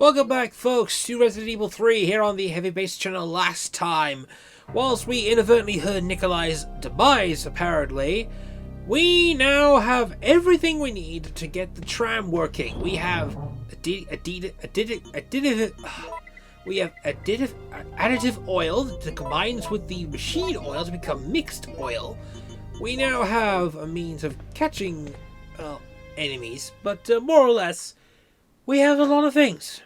Welcome back, folks, to Resident Evil 3 here on the Heavy Base channel. Last time, whilst we inadvertently heard Nikolai's demise, apparently, we now have everything we need to get the tram working. We have additive oil that combines with the machine oil to become mixed oil. We now have a means of catching enemies, but more or less, we have a lot of things.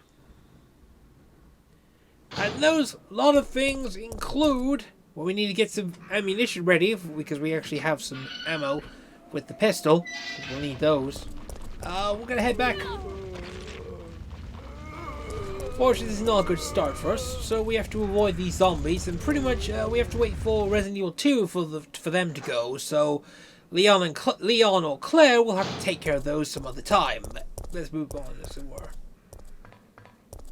And those lot of things include... well, we need to get some ammunition ready, because we actually have some ammo with the pistol. We'll need those. We're gonna head back. Fortunately, this is not a good start for us, so we have to avoid these zombies, and pretty much we have to wait for Resident Evil 2 for them to go, so Leon or Claire will have to take care of those some other time. But let's move on, as it were.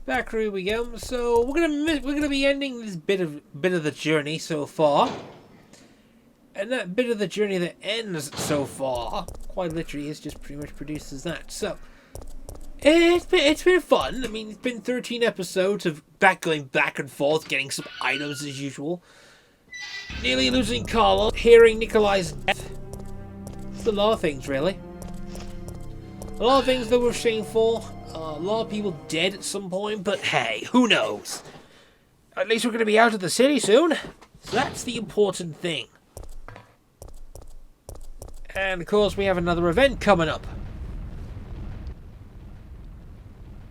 Back here we go. So we're gonna be ending this bit of the journey so far, and that bit of the journey that ends so far, quite literally, is just pretty much produces that. So it's been fun. I mean, it's been 13 episodes of going back and forth, getting some items as usual. Nearly losing Carlos, hearing Nikolai's death. It's a lot of things, really. A lot of things that were shameful. A lot of people dead at some point, but hey, who knows? At least we're going to be out of the city soon. So that's the important thing. And of course, we have another event coming up.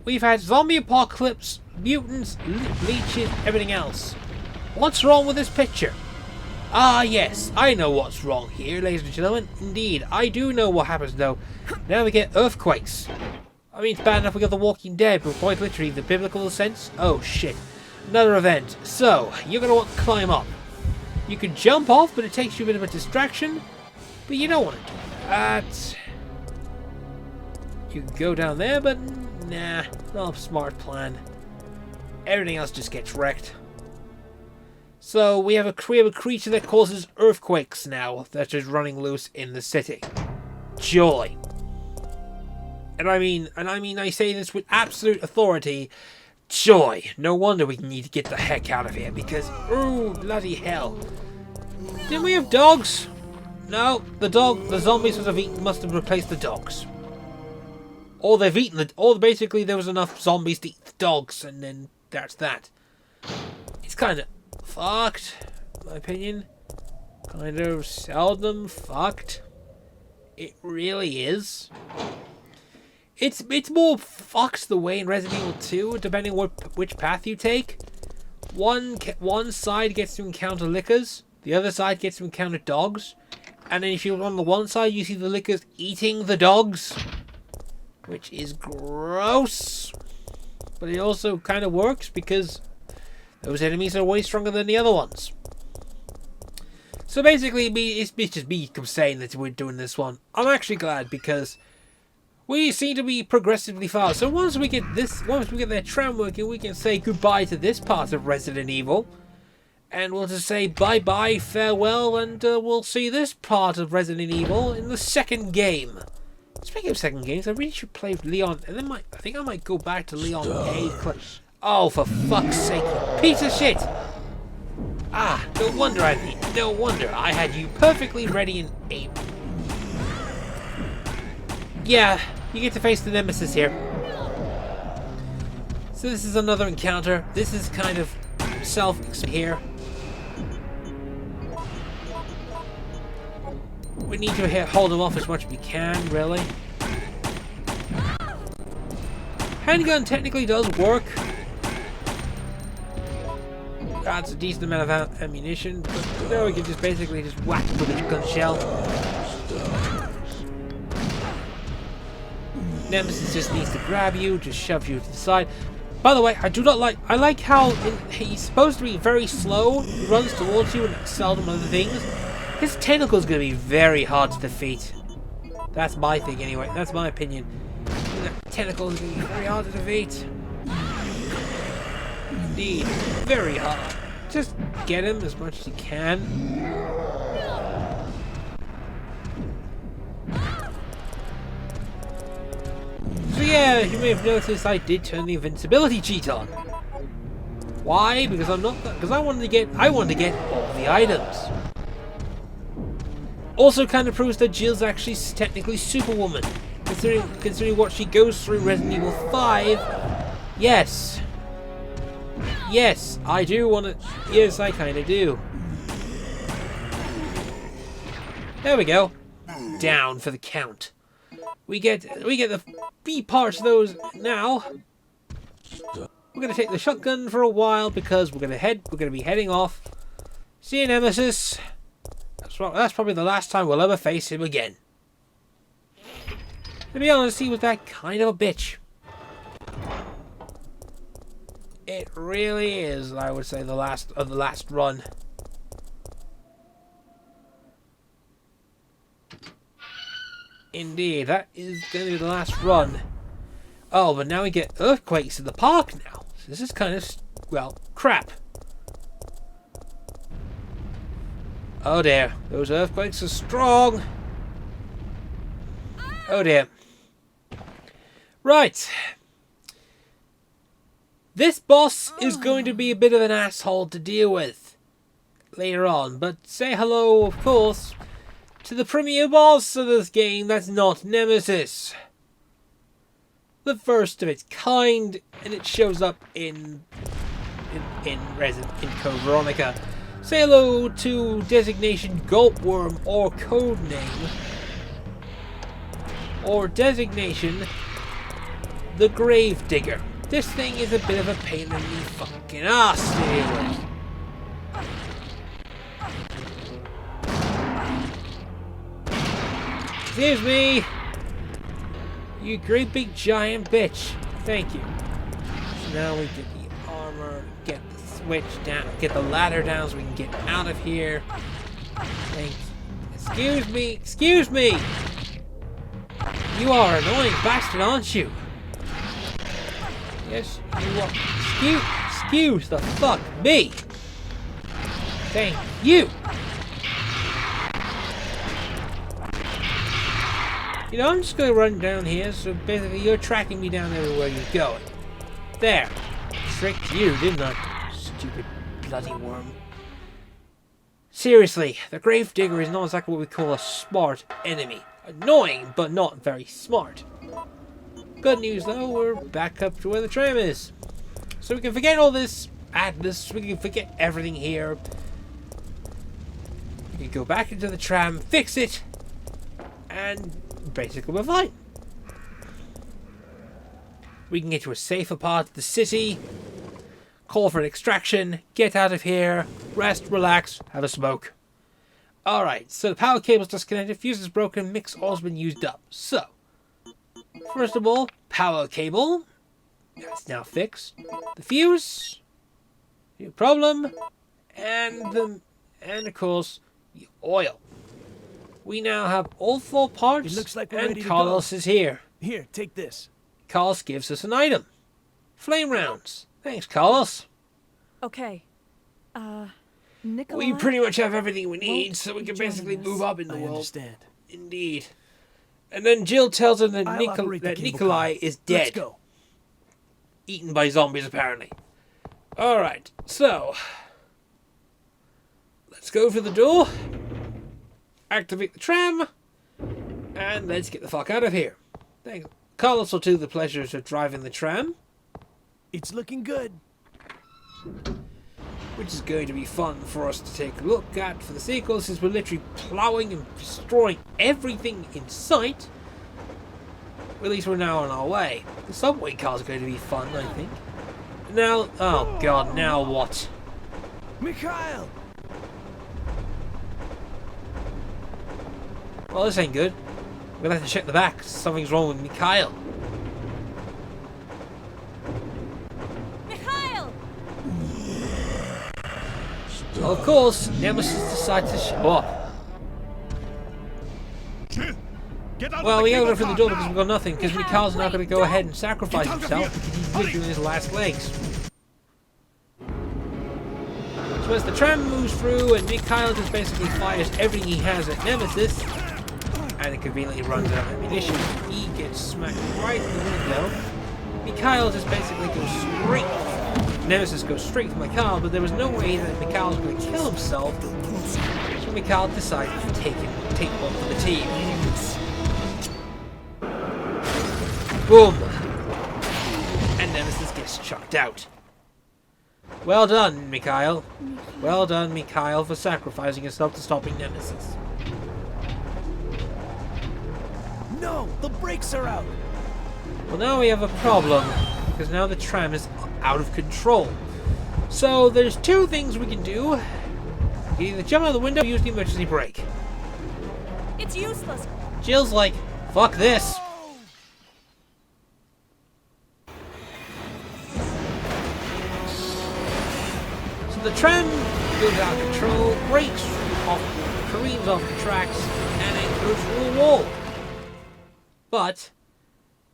We've had zombie apocalypse, mutants, leeches, everything else. What's wrong with this picture? Ah, yes, I know what's wrong here, ladies and gentlemen. Indeed, I do know what happens though. Now we get earthquakes. I mean, it's bad enough we got The Walking Dead, but quite literally, the biblical sense? Oh, shit. Another event. So, you're going to want to climb up. You can jump off, but it takes you a bit of a distraction. But you don't want to do that. You can go down there, but nah, not a smart plan. Everything else just gets wrecked. So, we have a creature that causes earthquakes now that's just running loose in the city. Joy. And I say this with absolute authority. Joy. No wonder we need to get the heck out of here, because, ooh, bloody hell. Didn't we have dogs? No, the zombies must have replaced the dogs. Or they've eaten basically there was enough zombies to eat the dogs, and then that's that. It's kind of fucked, in my opinion. Kind of seldom fucked. It really is. It's more fucked the way in Resident Evil 2, depending on which path you take. One side gets to encounter lickers, the other side gets to encounter dogs, and then if you're on the one side, you see the lickers eating the dogs, which is gross. But it also kind of works because those enemies are way stronger than the other ones. So basically, it's just me saying that we're doing this one. I'm actually glad because we seem to be progressively fast. So once we get that tram working, we can say goodbye to this part of Resident Evil. And we'll just say bye-bye, farewell, and we'll see this part of Resident Evil in the second game. Speaking of second games, I really should play Leon, and then I think I might go back to Leon A. Oh, for fuck's sake, you piece of shit! Ah, no wonder I had you perfectly ready and able. Yeah, you get to face the Nemesis here. So this is another encounter. This is kind of here. We need to hold him off as much as we can, really. Handgun technically does work. That's a decent amount of ammunition, but no, we can just basically just whack him with a gun shell. Nemesis just needs to grab you, just shove you to the side. By the way, I like how he's supposed to be very slow, he runs towards you and seldom other things. His tentacle is going to be very hard to defeat. That's my thing anyway, that's my opinion. Tentacle is going to be very hard to defeat. Indeed, very hard. Just get him as much as you can. So yeah, yeah, you may have noticed I did turn the invincibility cheat on. Why? Because I wanted to get all the items. Also kind of proves that Jill's actually technically Superwoman. Considering what she goes through in Resident Evil 5. Yes. Yes, I do want to. Yes, I kind of do. There we go. Down for the count. We get the B parts of those now. We're gonna take the shotgun for a while because we're gonna be heading off. See you, Nemesis. That's probably the last time we'll ever face him again. To be honest, he was that kind of a bitch. It really is, I would say, the last run. Indeed, that is going to be the last run. Oh, but now we get earthquakes in the park now. So this is kind of, well, crap. Oh dear, those earthquakes are strong. Oh dear. Right. This boss is going to be a bit of an asshole to deal with later on, but say hello, of course, to the premier boss of this game. That's not Nemesis. The first of its kind, and it shows up in Code Veronica. Say hello to designation Gulpworm, or codename, or designation the Gravedigger. This thing is a bit of a pain in the fucking ass to deal with. Excuse me! You great big giant bitch. Thank you. So now we get the armor, get the switch down, get the ladder down so we can get out of here. Thank you. Excuse me! Excuse me! You are an annoying bastard, aren't you? Yes, you are. Excuse the fuck me! Thank you! You know, I'm just going to run down here, so basically you're tracking me down everywhere you're going. There. Tricked you, didn't I? Stupid bloody worm. Seriously, the Gravedigger is not exactly what we call a smart enemy. Annoying, but not very smart. Good news though, we're back up to where the tram is. So we can forget all this madness, we can forget everything here. We can go back into the tram, fix it, and basically we're fine. We can get to a safer part of the city, call for an extraction, get out of here, rest, relax, have a smoke. Alright, so the power cable's disconnected, fuse is broken, mix all's been used up. So, first of all, power cable. That's now fixed. The fuse, no problem, and of course the oil. We now have all 4 parts, it looks like we're and ready to Carlos go. is here. Here, take this. Carlos gives us an item. Flame rounds. Thanks, Carlos. Okay. Nikolai? We pretty much have everything we need, so we can basically move up in the I world. understand. Indeed. And then Jill tells him that, I'll operate the cable Nikolai car. is dead. Let's go. Eaten by zombies, apparently. Alright, so let's go for the door, activate the tram, and let's get the fuck out of here. Thanks. Carlos will do the pleasures of driving the tram, It's looking good. which is going to be fun for us to take a look at for the sequel, since we're literally plowing and destroying everything in sight. At least we're now on our way. The subway cars are going to be fun, I think. Now, oh god, now what? Mikhail! Well, this ain't good. We're gonna have to check the back. Something's wrong with Mikhail. Mikhail! Well, of course, Nemesis decides to show up. Well, we gotta go through the door because we've got nothing, because Mikhail's now gonna go ahead and sacrifice himself because he's literally on his last legs. So as the tram moves through and Mikhail just basically fires everything he has at Nemesis, and it conveniently runs out of ammunition, he gets smack right in the window. Mikhail just basically goes straight. Nemesis goes straight for Mikhail, but there was no way that Mikhail was going to kill himself. So Mikhail decided to take one for the team. Boom! And Nemesis gets chucked out. Well done, Mikhail. Well done, Mikhail, for sacrificing yourself to stopping Nemesis. No, the brakes are out. Well, now we have a problem, because now the tram is out of control. So there's two things we can do. You can either jump out the window or use the emergency brake. It's useless. Jill's like, fuck this. So the tram goes out of control, breaks off, careens off the tracks, and it goes through a wall. But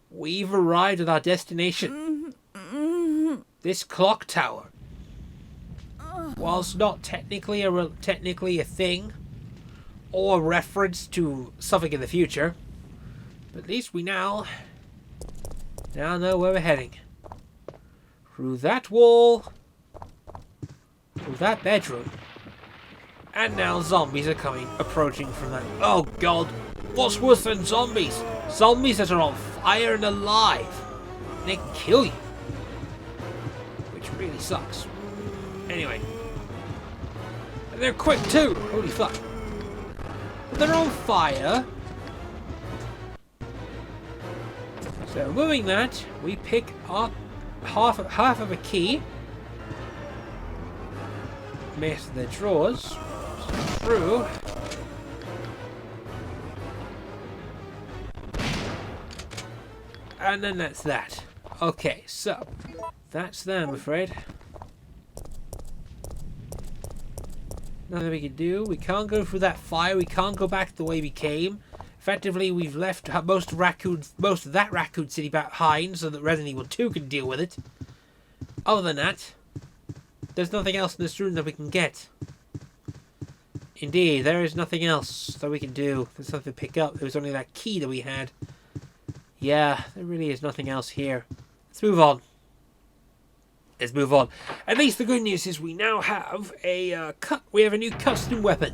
we've arrived at our destination. This clock tower. Whilst not technically a thing or a reference to something in the future, but at least we now know where we're heading. Through that wall, through that bedroom, and now zombies are approaching from that. Oh god, what's worse than zombies? Zombies that are on fire and alive. They can kill you, which really sucks. Anyway, and they're quick too. Holy fuck! But they're on fire. So moving that, we pick up half of a key. Mess the drawers through. And then that's that. Okay, so that's that, I'm afraid. Nothing we can do. We can't go through that fire. We can't go back the way we came. Effectively, we've left most of that Raccoon City behind so that Resident Evil 2 can deal with it. Other than that, there's nothing else in this room that we can get. Indeed, there is nothing else that we can do. There's nothing to pick up. There was only that key that we had. Yeah, there really is nothing else here. Let's move on. Let's move on. At least the good news is we now have a new custom weapon.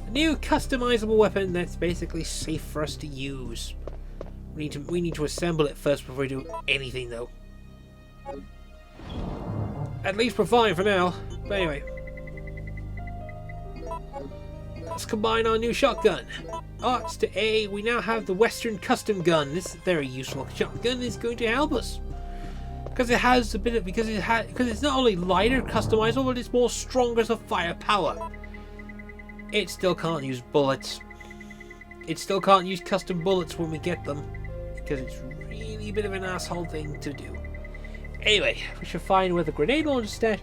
A new customizable weapon that's basically safe for us to use. We need to assemble it first before we do anything, though. At least we're fine for now. But anyway, let's combine our new shotgun. Arts to A, we now have the Western Custom Gun. This very useful shotgun is going to help us because it has a bit of because it's not only lighter, customizable, but it's more stronger to firepower. It still can't use bullets. It still can't use custom bullets when we get them because it's really a bit of an asshole thing to do. Anyway, we should find where the grenade launcher stash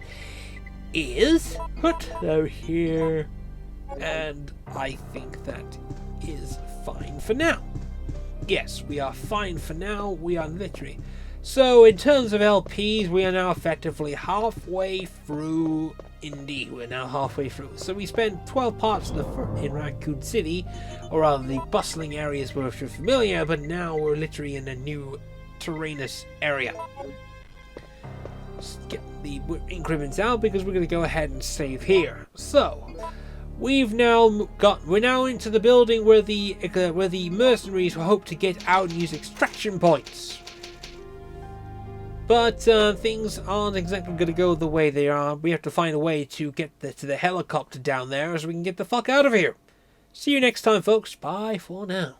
is. Put over here, and I think that is fine for now. Yes, we are fine for now. We are literally. So in terms of LPs, we are now effectively halfway through. Indeed, we're now halfway through. So we spent 12 parts in Raccoon City, or rather the bustling areas where we're familiar, but now we're literally in a new terrainous area. Let's get the increments out because we're going to go ahead and save here. So we're now into the building where the mercenaries hope to get out and use extraction points. But things aren't exactly going to go the way they are. We have to find a way to get to the helicopter down there so we can get the fuck out of here. See you next time, folks. Bye for now.